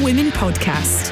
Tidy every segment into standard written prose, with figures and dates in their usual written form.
Women podcast.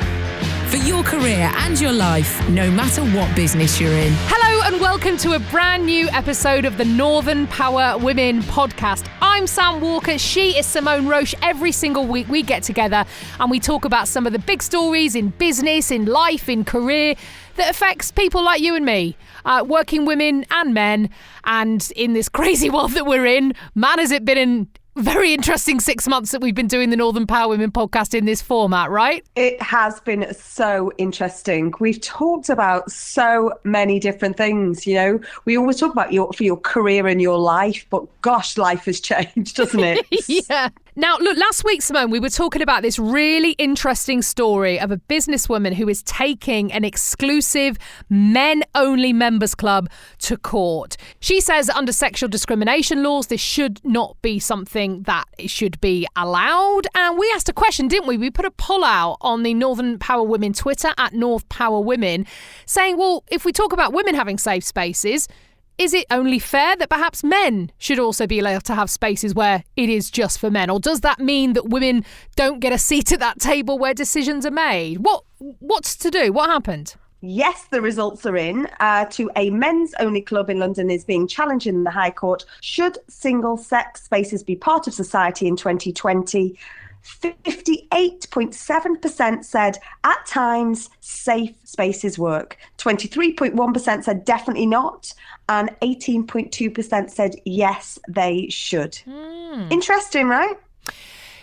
For your career and your life, no matter what business you're in. Hello and welcome to a brand new episode of the Northern Power Women podcast. I'm Sam Walker, she is Simone Roche. Every single week we get together and we talk about some of the big stories in business, in life, in career that affects people like you and me, working women and men. And in this crazy world that we're in, man, has it been in very interesting 6 months that we've been doing the Northern Power Women podcast in this format, right? It has been so interesting. We've talked about so many different things, you know. We always talk about your career and your life, but gosh, life has changed, doesn't it? Yeah. Now, look, last week, Simone, we were talking about this really interesting story of a businesswoman who is taking an exclusive men-only members club to court. She says under sexual discrimination laws, this should not be something that should be allowed. And we asked a question, didn't we? We put a poll out on the Northern Power Women Twitter at North Power Women saying, well, if we talk about women having safe spaces, is it only fair that perhaps men should also be allowed to have spaces where it is just for men? Or does that mean that women don't get a seat at that table where decisions are made? What's to do? What happened? Yes, the results are in. To a men's-only club in London is being challenged in the High Court. Should single-sex spaces be part of society in 2020? 58.7% said at times safe spaces work. 23.1% said definitely not. And 18.2% said yes, they should. Interesting, right?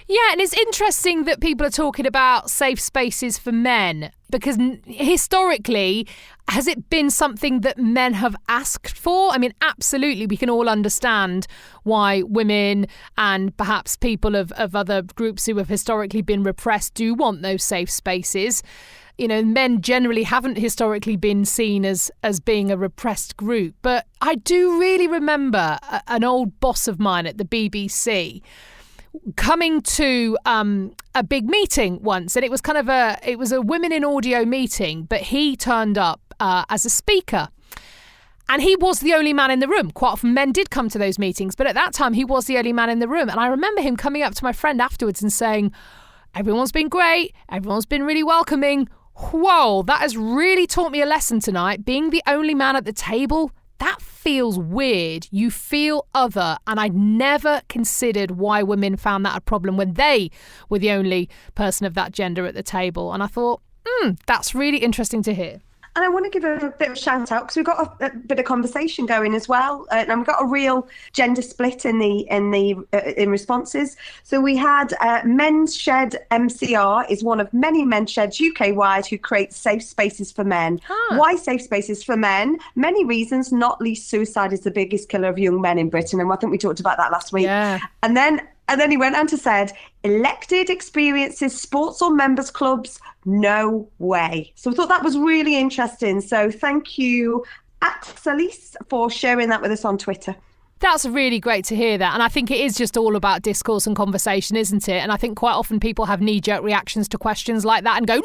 Yeah, and it's interesting that people are talking about safe spaces for men because historically, has it been something that men have asked for? I mean, absolutely, we can all understand why women and perhaps people of other groups who have historically been repressed do want those safe spaces. You know, men generally haven't historically been seen as being a repressed group. But I do really remember an old boss of mine at the BBC coming to a big meeting once, and it was a women in audio meeting, but he turned up as a speaker. And he was the only man in the room. Quite often men did come to those meetings, but at that time he was the only man in the room. And I remember him coming up to my friend afterwards and saying, everyone's been great, everyone's been really welcoming. Whoa, that has really taught me a lesson tonight. Being the only man at the table, that feels weird. You feel other. And I never considered why women found that a problem when they were the only person of that gender at the table. And I thought, that's really interesting to hear. And I want to give a bit of a shout out because we've got a bit of conversation going as well, and we've got a real gender split in responses. So we had Men's Shed MCR is one of many men's sheds UK-wide who create safe spaces for men. Why safe spaces for men? Many reasons, not least suicide is the biggest killer of young men in Britain, and I think we talked about that last week. Yeah. And then he went on to said, elected experiences, sports or members clubs, no way. So I thought that was really interesting. So thank you, Axelis, for sharing that with us on Twitter. That's really great to hear that. And I think it is just all about discourse and conversation, isn't it? And I think quite often people have knee-jerk reactions to questions like that and go, no.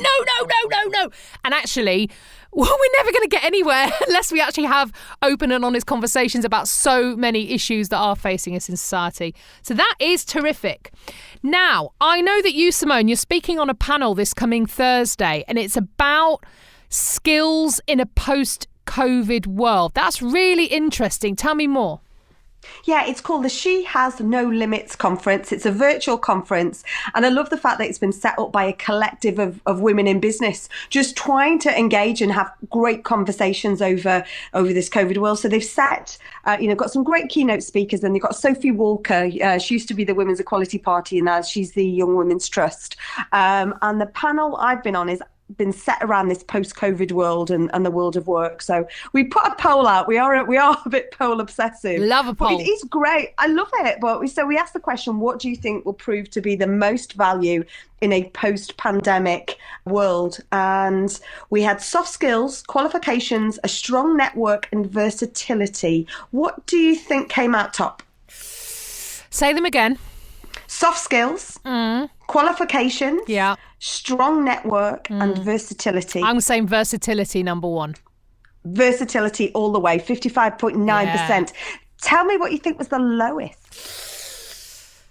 And actually, we're never going to get anywhere unless we actually have open and honest conversations about so many issues that are facing us in society. So that is terrific. Now, I know that you, Simone, you're speaking on a panel this coming Thursday, and it's about skills in a post-COVID world. That's really interesting. Tell me more. Yeah, it's called the She Has No Limits conference. It's a virtual conference. And I love the fact that it's been set up by a collective of women in business, just trying to engage and have great conversations over this COVID world. So they've got some great keynote speakers, and they've got Sophie Walker. She used to be the Women's Equality Party, and now she's the Young Women's Trust. And the panel I've been on is been set around this post-COVID world and the world of work. So we put a poll out. We are a bit poll obsessive. Love a poll. But it is great. I love it. But we asked the question, what do you think will prove to be the most value in a post-pandemic world? And we had soft skills, qualifications, a strong network, and versatility. What do you think came out top? Say them again. Soft skills, qualifications, strong network, and versatility. I'm saying versatility, number one. Versatility all the way, 55.9%. Yeah. Tell me what you think was the lowest.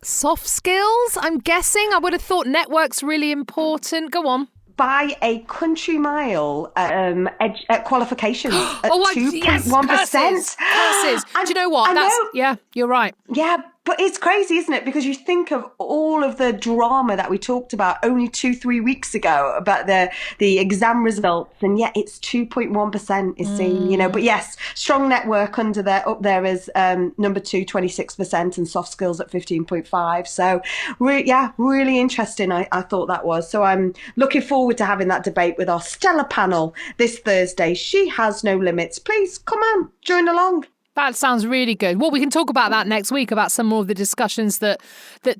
Soft skills, I'm guessing. I would have thought network's really important. Go on. By a country mile qualifications at 2.1%. Curses. Do you know what? Yeah, you're right. Yeah, but it's crazy, isn't it? Because you think of all of the drama that we talked about only 2-3 weeks ago about the exam results, and yet it's 2.1% is seen, But yes, strong network up there is number 2, 26%, and soft skills at 15.5%. So, really interesting. I thought that was. So I'm looking forward to having that debate with our stellar panel this Thursday. She has no limits. Please come on, join along. That sounds really good. Well, we can talk about that next week, about some more of the discussions that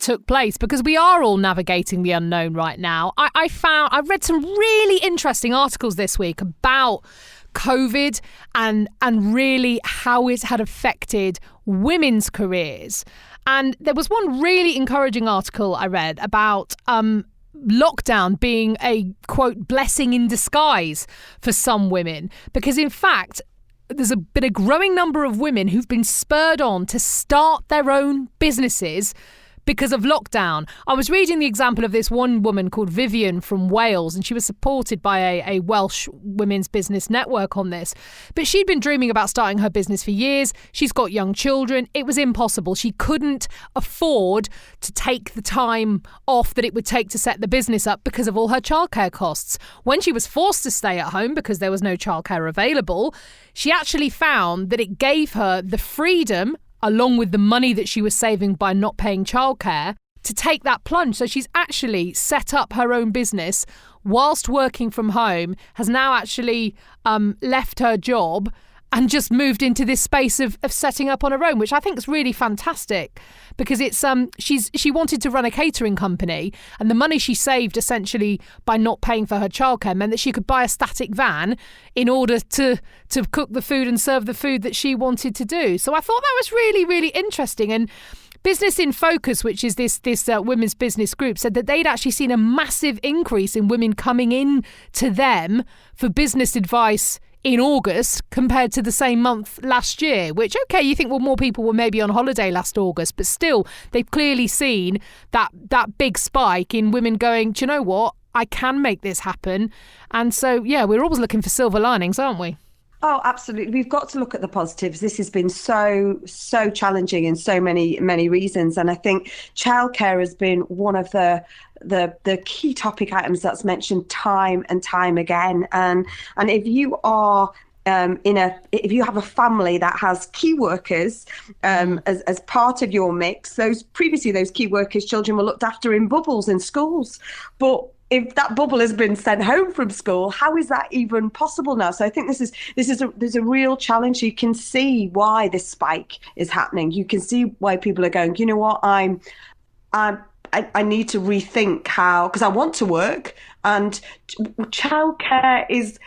took place, because we are all navigating the unknown right now. I've read some really interesting articles this week about COVID and really how it had affected women's careers. And there was one really encouraging article I read about lockdown being a, quote, blessing in disguise for some women, because in fact, there's been a growing number of women who've been spurred on to start their own businesses because of lockdown. I was reading the example of this one woman called Vivian from Wales, and she was supported by a Welsh women's business network on this. But she'd been dreaming about starting her business for years. She's got young children. It was impossible. She couldn't afford to take the time off that it would take to set the business up because of all her childcare costs. When she was forced to stay at home because there was no childcare available, she actually found that it gave her the freedom, along with the money that she was saving by not paying childcare, to take that plunge. So she's actually set up her own business whilst working from home, has now actually left her job and just moved into this space of setting up on her own, which I think is really fantastic, because it's she wanted to run a catering company, and the money she saved essentially by not paying for her childcare meant that she could buy a static van in order to cook the food and serve the food that she wanted to do. So I thought that was really, really interesting. And Business in Focus, which is this women's business group, said that they'd actually seen a massive increase in women coming in to them for business advice in August compared to the same month last year, which, okay, you think, well, more people were maybe on holiday last August, but still, they've clearly seen that big spike in women going, do you know what, I can make this happen. And so, yeah, we're always looking for silver linings, aren't we? Oh, absolutely. We've got to look at the positives. This has been so challenging in so many reasons. And I think childcare has been one of the key topic items that's mentioned time and time again. And if you are if you have a family that has key workers as part of your mix, those key workers' children were looked after in bubbles in schools. But if that bubble has been sent home from school, how is that even possible now? So I think there's a real challenge. You can see why this spike is happening. You can see why people are going, you know what, I need to rethink how, because I want to work, and childcare is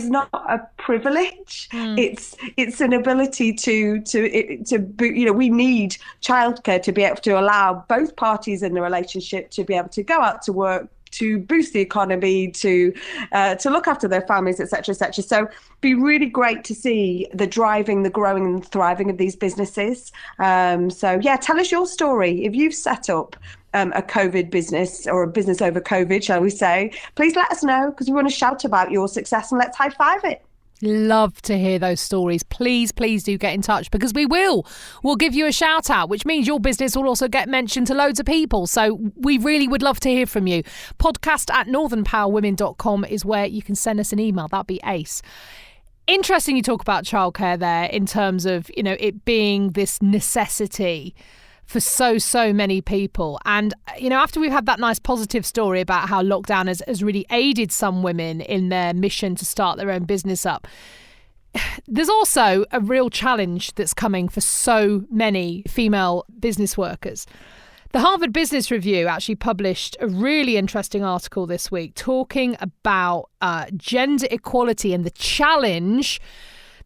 not a privilege. It's an ability we need childcare to be able to allow both parties in the relationship to be able to go out to work, to boost the economy, to look after their families, et cetera, et cetera. So be really great to see the driving, the growing and thriving of these businesses. So yeah, tell us your story. If you've set up a COVID business, or a business over COVID, shall we say, please let us know, because we want to shout about your success and let's high five it. Love to hear those stories. Please do get in touch, because we'll give you a shout out, which means your business will also get mentioned to loads of people. So we really would love to hear from you. podcast@northernpowerwomen.com is where you can send us an email. That'd be ace. Interesting you talk about childcare there, in terms of, it being this necessity for so many people. And, after we've had that nice positive story about how lockdown has really aided some women in their mission to start their own business up, there's also a real challenge that's coming for so many female business workers. The Harvard Business Review actually published a really interesting article this week talking about gender equality and the challenge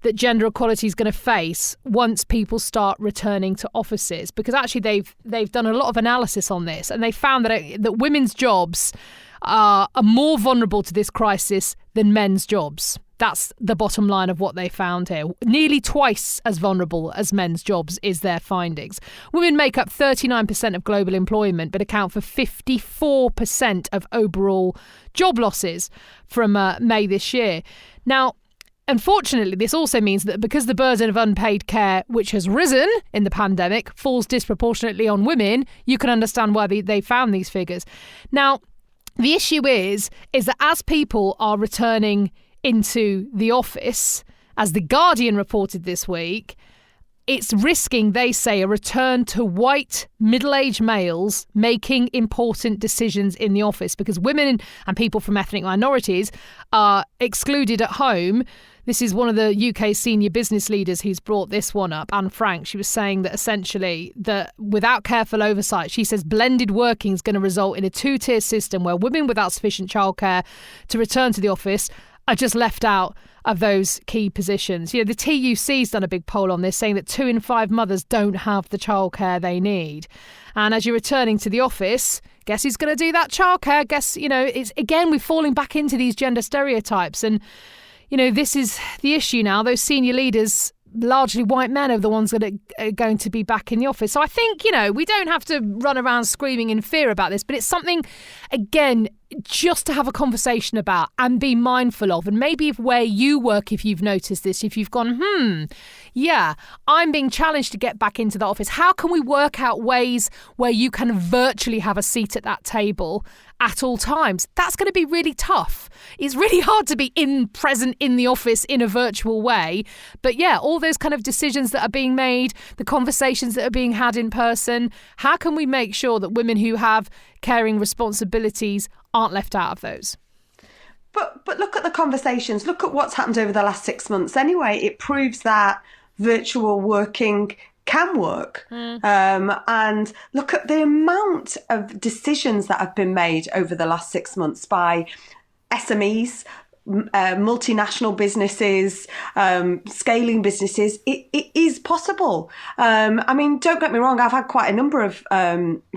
that gender equality is going to face once people start returning to offices, because actually they've done a lot of analysis on this, and they found that women's jobs are more vulnerable to this crisis than men's jobs. That's the bottom line of what they found here. Nearly twice as vulnerable as men's jobs is their findings. Women make up 39% of global employment, but account for 54% of overall job losses from May this year. Now, unfortunately, this also means that because the burden of unpaid care, which has risen in the pandemic, falls disproportionately on women, you can understand why they found these figures. Now, the issue is that as people are returning into the office, as The Guardian reported this week, it's risking, they say, a return to white middle-aged males making important decisions in the office, because women and people from ethnic minorities are excluded at home. This is one of the UK senior business leaders who's brought this one up, Anne Frank. She was saying that essentially that without careful oversight, she says blended working is going to result in a two-tier system where women without sufficient childcare to return to the office are just left out of those key positions. You know, the TUC's done a big poll on this, saying that 2 in 5 mothers don't have the childcare they need. And as you're returning to the office, guess who's going to do that childcare? Guess, you know, it's again, we're falling back into these gender stereotypes. And, you know, this is the issue now. Those senior leaders, largely white men, are the ones that are going to be back in the office. So I think, you know, we don't have to run around screaming in fear about this, but it's something, again, just to have a conversation about and be mindful of. And maybe if where you work, if you've noticed this, if you've gone, yeah, I'm being challenged to get back into the office. How can we work out ways where you can virtually have a seat at that table at all times? That's going to be really tough. It's really hard to be present in the office in a virtual way. But yeah, all those kind of decisions that are being made, the conversations that are being had in person, how can we make sure that women who have caring responsibilities aren't left out of those? But look at the conversations. Look at what's happened over the last 6 months. Anyway, it proves that virtual working can work. And look at the amount of decisions that have been made over the last 6 months by SMEs, multinational businesses, scaling businesses. It is possible. I mean, don't get me wrong. I've had quite a number of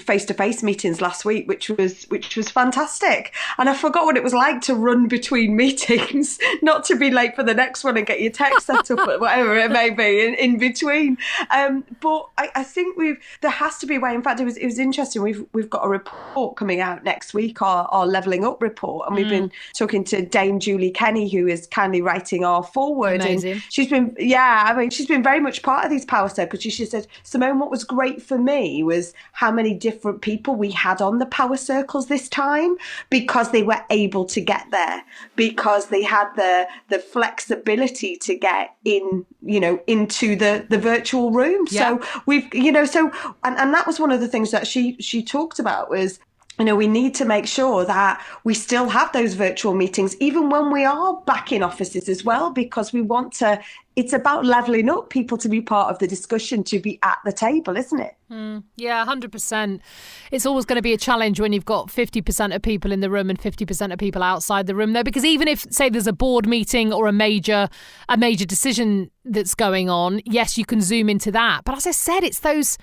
face-to-face meetings last week, which was fantastic. And I forgot what it was like to run between meetings, not to be late for the next one and get your tech set up, or whatever it may be in between. But I think there has to be a way. In fact, it was interesting. We've got a report coming out next week, our Levelling Up report, and we've been talking to Dame Julie Kenny, who is kindly writing our foreword. Amazing. And she's been very much part of these power circles. She said, Simone, what was great for me was how many different people we had on the power circles this time, because they were able to get there, because they had the flexibility to get in, into the virtual room. Yeah. So and that was one of the things that she talked about was, we need to make sure that we still have those virtual meetings, even when we are back in offices as well, because we want to, it's about levelling up people to be part of the discussion, to be at the table, isn't it? Yeah, 100%. It's always going to be a challenge when you've got 50% of people in the room and 50% of people outside the room, though, because even if, say, there's a board meeting or a major decision that's going on, yes, you can zoom into that. But as I said, it's those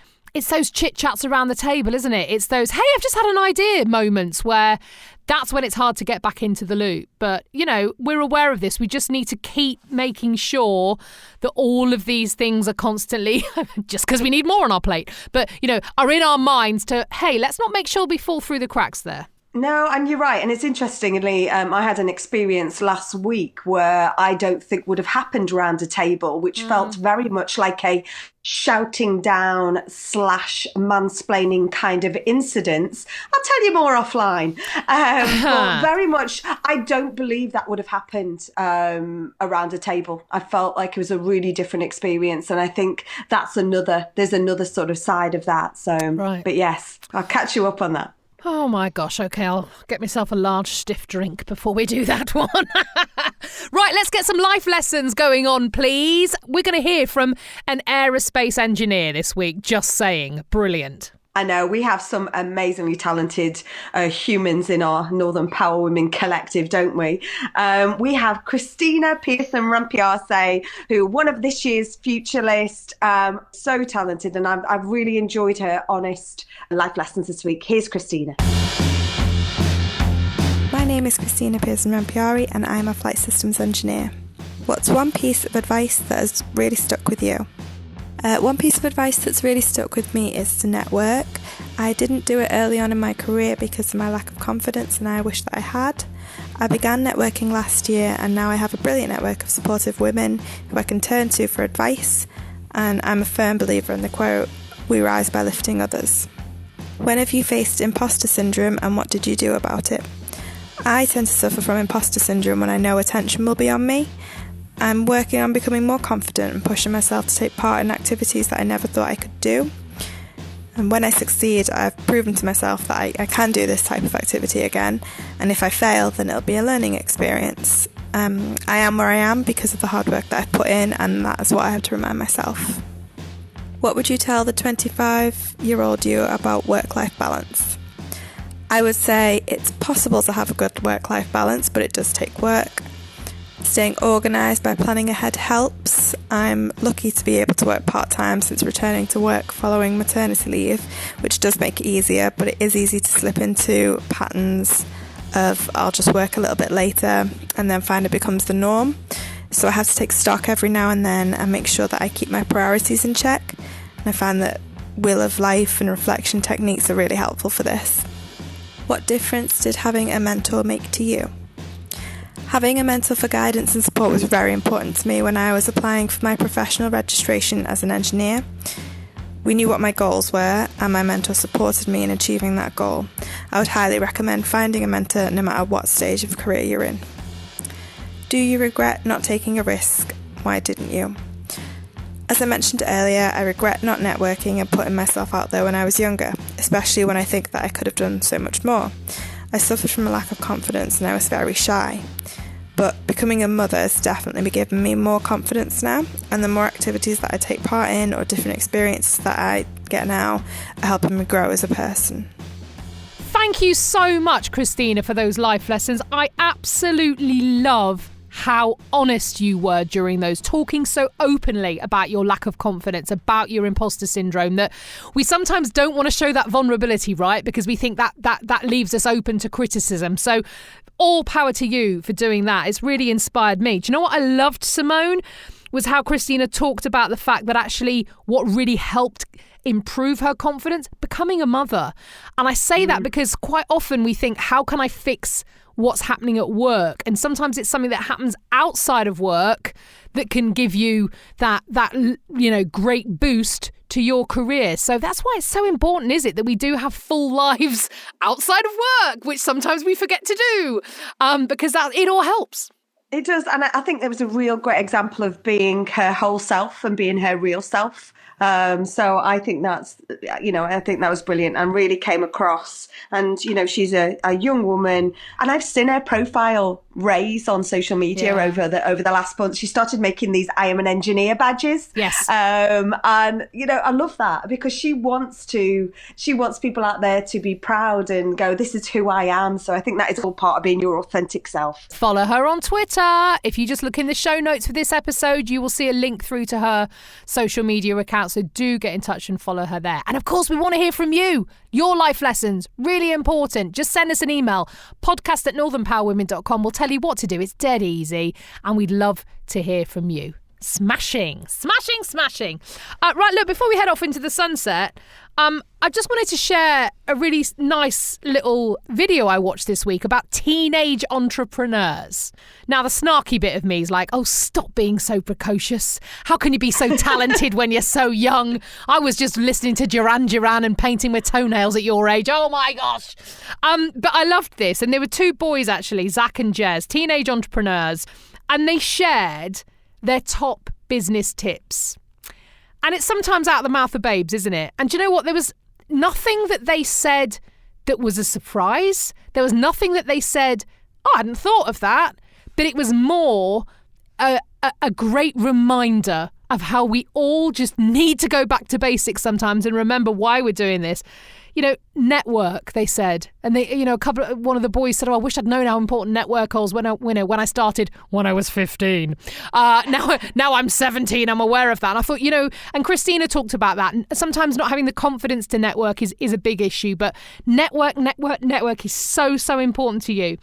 chit-chats around the table, isn't it? It's those, hey, I've just had an idea moments where that's when it's hard to get back into the loop. But, we're aware of this. We just need to keep making sure that all of these things are constantly, just because we need more on our plate, but, are in our minds to, hey, let's not make sure we fall through the cracks there. No, and you're right. And it's interestingly, I had an experience last week where I don't think would have happened around a table, which felt very much like a shouting down / mansplaining kind of incidents. I'll tell you more offline. But very much, I don't believe that would have happened around a table. I felt like it was a really different experience. And I think there's another sort of side of that. So, right. But yes, I'll catch you up on that. Oh my gosh, okay, I'll get myself a large stiff drink before we do that one. Right, let's get some life lessons going on, please. We're going to hear from an aerospace engineer this week, just saying. Brilliant. I know, we have some amazingly talented humans in our Northern Power Women collective, don't we? We have Krystina Pearson-Rampeearee, who one of this year's Future List, so talented, and I've really enjoyed her honest life lessons this week. Here's Krystina. My name is Krystina Pearson-Rampeearee and I'm a flight systems engineer. What's one piece of advice that has really stuck with you? One piece of advice that's really stuck with me is to network. I didn't do it early on in my career because of my lack of confidence, and I wish that I had. I began networking last year, and now I have a brilliant network of supportive women who I can turn to for advice, and I'm a firm believer in the quote, "We rise by lifting others." When have you faced imposter syndrome, and what did you do about it? I tend to suffer from imposter syndrome when I know attention will be on me. I'm working on becoming more confident and pushing myself to take part in activities that I never thought I could do. And when I succeed, I've proven to myself that I can do this type of activity again. And if I fail, then it'll be a learning experience. I am where I am because of the hard work that I've put in, and that is what I have to remind myself. What would you tell the 25-year-old you about work-life balance? I would say it's possible to have a good work-life balance, but it does take work. Staying organised by planning ahead helps. I'm lucky to be able to work part-time since returning to work following maternity leave, which does make it easier, but it is easy to slip into patterns of I'll just work a little bit later and then find it becomes the norm. So I have to take stock every now and then and make sure that I keep my priorities in check. And I find that wheel of life and reflection techniques are really helpful for this. What difference did having a mentor make to you? Having a mentor for guidance and support was very important to me when I was applying for my professional registration as an engineer. We knew what my goals were, and my mentor supported me in achieving that goal. I would highly recommend finding a mentor no matter what stage of career you're in. Do you regret not taking a risk? Why didn't you? As I mentioned earlier, I regret not networking and putting myself out there when I was younger, especially when I think that I could have done so much more. I suffered from a lack of confidence and I was very shy. But becoming a mother has definitely given me more confidence now, and the more activities that I take part in or different experiences that I get now are helping me grow as a person. Thank you so much, Krystina, for those life lessons. I absolutely love how honest you were during those, talking so openly about your lack of confidence, about your imposter syndrome, that we sometimes don't want to show that vulnerability, right? Because we think that leaves us open to criticism. So all power to you for doing that. It's really inspired me. Do you know what I loved, Simone? Was how Krystina talked about the fact that actually what really helped improve her confidence, becoming a mother. And I say that because quite often we think, how can I fix what's happening at work? And sometimes it's something that happens outside of work that can give you that great boost to your career. So that's why it's so important, is it, that we do have full lives outside of work, which sometimes we forget to do, because it all helps. It does. And I think there was a real great example of being her whole self and being her real self. So I think I think that was brilliant and really came across. And, she's a young woman, and I've seen her profile raise on social media over the last month. She started making these I am an engineer badges. Yes. And, I love that because she wants people out there to be proud and go, this is who I am. So I think that is all part of being your authentic self. Follow her on Twitter. If you just look in the show notes for this episode, you will see a link through to her social media account. So do get in touch and follow her there. And of course, we want to hear from you. Your life lessons, really important. Just send us an email, podcast@northernpowerwomen.com. We'll tell you what to do. It's dead easy. And we'd love to hear from you. Smashing. Right, look, before we head off into the sunset, I just wanted to share a really nice little video I watched this week about teenage entrepreneurs. Now, the snarky bit of me is like, oh, stop being so precocious. How can you be so talented when you're so young? I was just listening to Duran Duran and painting my toenails at your age. Oh, my gosh. But I loved this. And there were two boys, actually, Zach and Jez, teenage entrepreneurs, and they shared their top business tips. And it's sometimes out of the mouth of babes, isn't it? And do you know what? There was nothing that they said that was a surprise. There was nothing that they said, oh, I hadn't thought of that. But it was more a great reminder of how we all just need to go back to basics sometimes and remember why we're doing this. Network, they said. And one of the boys said, oh, I wish I'd known how important network was when I started when I was 15. Now I'm 17, I'm aware of that. And I thought, and Krystina talked about that. And sometimes not having the confidence to network is a big issue, but network is so, so important to you.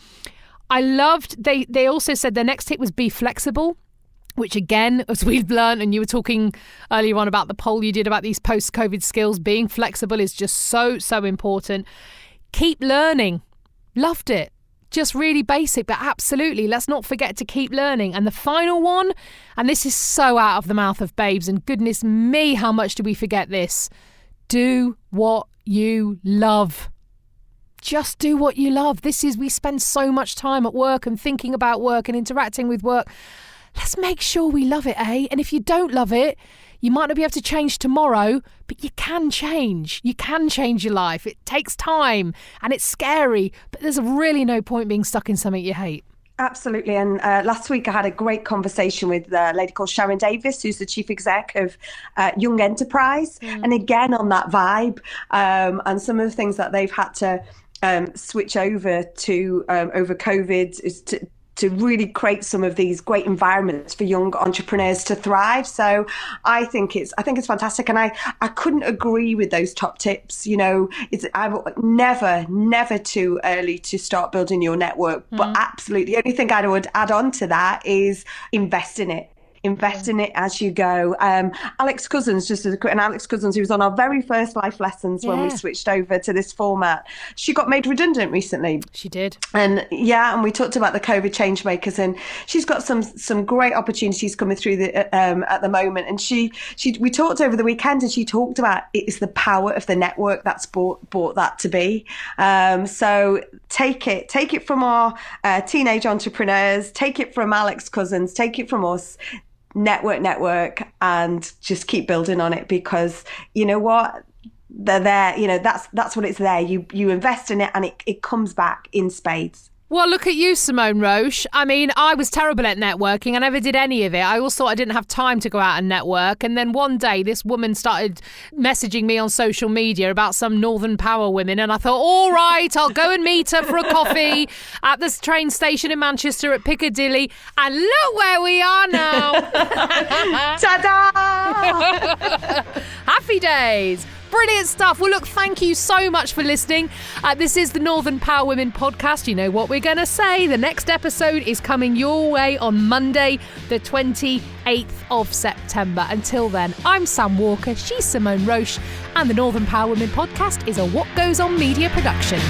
I loved, they also said their next tip was be flexible. which again, as we've learned, and you were talking earlier on about the poll you did about these post-COVID skills, being flexible is just so, so important. Keep learning. Loved it. Just really basic, but absolutely, let's not forget to keep learning. And the final one, and this is so out of the mouth of babes, and goodness me, how much do we forget this? Do what you love. Just do what you love. We spend so much time at work and thinking about work and interacting with work. Let's make sure we love it, eh? And if you don't love it, you might not be able to change tomorrow, but you can change. You can change your life. It takes time and it's scary, but there's really no point being stuck in something you hate. Absolutely. And last week I had a great conversation with a lady called Sharon Davis, who's the chief exec of Young Enterprise. And again, on that vibe and some of the things that they've had to switch over to over COVID is to really create some of these great environments for young entrepreneurs to thrive. So I think it's fantastic. And I couldn't agree with those top tips. You know, I'm never too early to start building your network. But absolutely, the only thing I would add on to that is invest in it. Invest in it as you go. Alex Cousins, Alex Cousins, who was on our very first life lessons when we switched over to this format, she got made redundant recently. She did. And we talked about the COVID change makers, and she's got some great opportunities coming through at the moment. And we talked over the weekend, and she talked about it's the power of the network that's brought that to be. So take it from our teenage entrepreneurs, take it from Alex Cousins, take it from us. Network, and just keep building on it, because you know what, they're there. You know, that's what it's there. You invest in it, and it comes back in spades. Well, look at you, Simone Roche. I mean, I was terrible at networking. I never did any of it. I always thought I didn't have time to go out and network. And then one day, this woman started messaging me on social media about some Northern Power women. And I thought, all right, I'll go and meet her for a coffee at this train station in Manchester at Piccadilly. And look where we are now. Ta-da! Happy days. Brilliant stuff. Well, look, thank you so much for listening. This is the Northern Power Women podcast. You know what we're going to say. The next episode is coming your way on Monday, the 28th of September. Until then, I'm Sam Walker. She's Simone Roche. And the Northern Power Women podcast is a What Goes On media production.